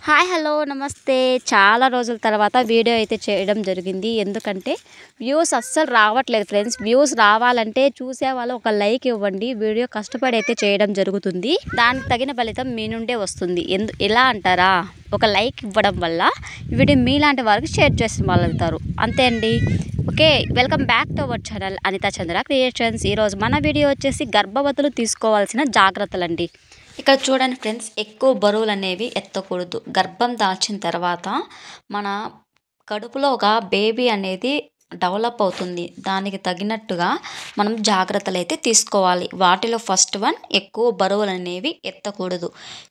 Hi hello నమస్తే. చాలా రోజుల తర్వాత వీడియో అయితే చేయడం జరిగింది. ఎందుకంటే వ్యూస్ అస్సలు రావట్లేదు ఫ్రెండ్స్. వ్యూస్ రావాలంటే చూసేవాళ్ళు ఒక లైక్ ఇవ్వండి. వీడియో కష్టపడి అయితే చేయడం జరుగుతుంది. దానికి తగిన ఫలితం మీ నుండే వస్తుంది. ఎలా అంటారా, ఒక లైక్ ఇవ్వడం వల్ల వీడియో మీలాంటి వారికి షేర్ చేసిన వాళ్ళు అవుతారు. అంతే అండి. Okay, welcome back to our channel Anitha Chandra creations. ఈరోజు మన వీడియో వచ్చేసి గర్భవతులు తీసుకోవాల్సిన జాగ్రత్తలండి. ఇక్కడ చూడండి ఫ్రెండ్స్, ఎక్కువ బరువులు అనేవి ఎత్తకూడదు. గర్భం దాల్చిన తర్వాత మన కడుపులో ఒక బేబీ అనేది డెవలప్ అవుతుంది. దానికి తగినట్టుగా మనం జాగ్రత్తలు అయితే తీసుకోవాలి. వాటిలో ఫస్ట్ వన్, ఎక్కువ బరువులు అనేవి ఎత్తకూడదు.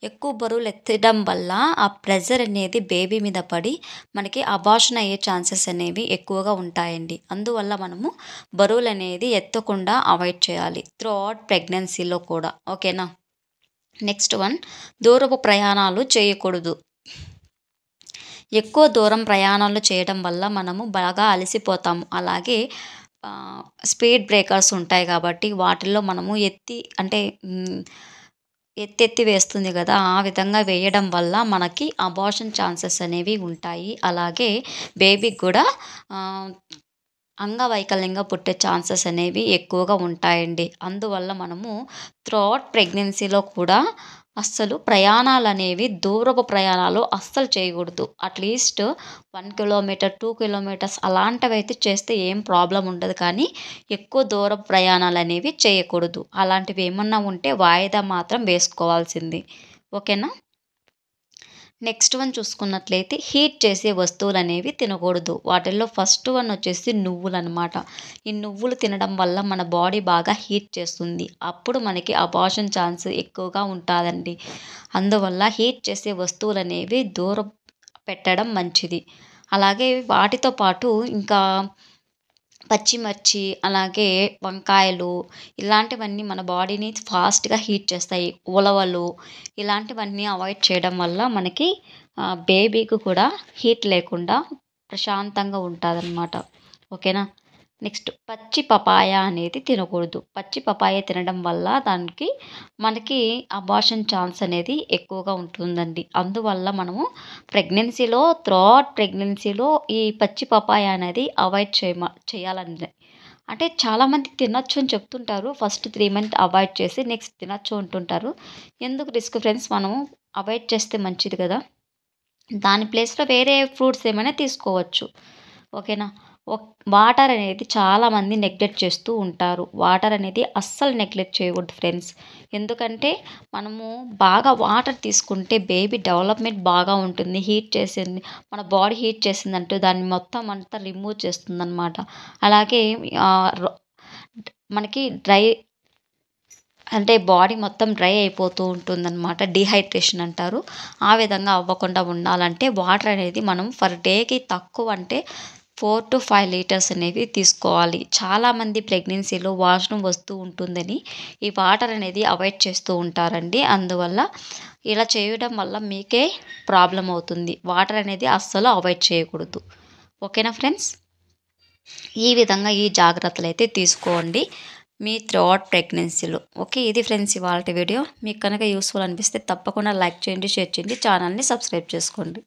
ఎక్కువ బరువులు ఎత్తడం వల్ల ఆ ప్రెజర్ అనేది బేబీ మీద పడి మనకి అబార్షన్ అయ్యే ఛాన్సెస్ అనేవి ఎక్కువగా ఉంటాయండి. అందువల్ల మనము బరువులు అనేది ఎత్తకుండా అవాయిడ్ చేయాలి త్రూ అవుట్ ప్రెగ్నెన్సీలో కూడా. ఓకేనా. నెక్స్ట్ వన్, దూరపు ప్రయాణాలు చేయకూడదు. ఎక్కువ దూరం ప్రయాణాలు చేయడం వల్ల మనము బాగా అలసిపోతాము. అలాగే స్పీడ్ బ్రేకర్స్ ఉంటాయి కాబట్టి వాటిల్లో మనము ఎత్తి వేస్తుంది కదా, ఆ విధంగా వేయడం వల్ల మనకి అబార్షన్ ఛాన్సెస్ అనేవి ఉంటాయి. అలాగే బేబీకి కూడా అంగవైకల్యంగా పుట్టే ఛాన్సెస్ అనేవి ఎక్కువగా ఉంటాయండి. అందువల్ల మనము త్రూఅవుట్ ప్రెగ్నెన్సీలో కూడా అస్సలు ప్రయాణాలు అనేవి, దూరపు ప్రయాణాలు అస్సలు చేయకూడదు. అట్లీస్ట్ 1 కిలోమీటర్ 2 కిలోమీటర్స్ అలాంటివి అయితే చేస్తే ఏం ప్రాబ్లం ఉండదు. కానీ ఎక్కువ దూరపు ప్రయాణాలు అనేవి చేయకూడదు. అలాంటివి ఏమన్నా ఉంటే వాయిదా మాత్రం వేసుకోవాల్సింది. ఓకేనా. నెక్స్ట్ వన్ చూసుకున్నట్లయితే, హీట్ చేసే వస్తువులు అనేవి తినకూడదు. వాటిల్లో ఫస్ట్ వన్ వచ్చేసి నువ్వులు అనమాట. ఈ నువ్వులు తినడం వల్ల మన బాడీ బాగా హీట్ చేస్తుంది. అప్పుడు మనకి అబార్షన్ ఛాన్స్ ఎక్కువగా ఉంటుందండి. అందువల్ల హీట్ చేసే వస్తువులు అనేవి దూరం పెట్టడం మంచిది. అలాగే వాటితో పాటు ఇంకా పచ్చిమిర్చి, అలాగే వంకాయలు, ఇలాంటివన్నీ మన బాడీని ఫాస్ట్గా హీట్ చేస్తాయి. ఉలవలు, ఇలాంటివన్నీ అవాయిడ్ చేయడం వల్ల మనకి బేబీకి కూడా హీట్ లేకుండా ప్రశాంతంగా ఉంటుందన్నమాట. ఓకేనా. నెక్స్ట్, పచ్చి పపాయ అనేది తినకూడదు. పచ్చి పపాయ తినడం వల్ల మనకి అబార్షన్ ఛాన్స్ అనేది ఎక్కువగా ఉంటుందండి. అందువల్ల మనము ప్రెగ్నెన్సీలో, త్రూఅవుట్ ప్రెగ్నెన్సీలో ఈ పచ్చి పపాయ అనేది అవాయిడ్ చేయాలండి. అంటే చాలామంది తినొచ్చు అని చెప్తుంటారు. ఫస్ట్ 3 మంత్ అవాయిడ్ చేసి నెక్స్ట్ తినొచ్చు అంటుంటారు. ఎందుకు రిస్క్ ఫ్రెండ్స్, మనము అవాయిడ్ చేస్తే మంచిది కదా. దాని ప్లేస్లో వేరే ఫ్రూట్స్ ఏమైనా తీసుకోవచ్చు. ఓకేనా. వాటర్ అనేది చాలామంది నెగ్లెక్ట్ చేస్తూ ఉంటారు. వాటర్ అనేది అస్సలు నెగ్లెక్ట్ చేయకూడదు ఫ్రెండ్స్. ఎందుకంటే మనము బాగా వాటర్ తీసుకుంటే బేబీ డెవలప్మెంట్ బాగా ఉంటుంది. హీట్ చేసింది, మన బాడీ హీట్ చేసిందంటూ దాన్ని మొత్తం అంతా రిమూవ్ చేస్తుందన్నమాట. అలాగే మనకి బాడీ మొత్తం డ్రై అయిపోతూ ఉంటుందన్నమాట. డీహైడ్రేషన్ అంటారు. ఆ విధంగా అవ్వకుండా ఉండాలంటే వాటర్ అనేది మనం పర్ డేకి తక్కువ అంటే 4 to 5 లీటర్స్ అనేవి తీసుకోవాలి. చాలామంది ప్రెగ్నెన్సీలో వాష్రూమ్ వస్తూ ఉంటుందని ఈ వాటర్ అనేది అవాయిడ్ చేస్తూ ఉంటారండి. అందువల్ల ఇలా చేయడం వల్ల మీకే ప్రాబ్లం అవుతుంది. వాటర్ అనేది అస్సలు అవాయిడ్ చేయకూడదు. ఓకేనా ఫ్రెండ్స్. ఈ విధంగా ఈ జాగ్రత్తలు అయితే తీసుకోండి మీ త్రూఅవుట్ ప్రెగ్నెన్సీలో. ఓకే, ఇది ఫ్రెండ్స్ ఇవాళ వీడియో. మీకు కనుక యూస్ఫుల్ అనిపిస్తే తప్పకుండా లైక్ చేయండి, షేర్ చేయండి, ఛానల్ని సబ్స్క్రైబ్ చేసుకోండి.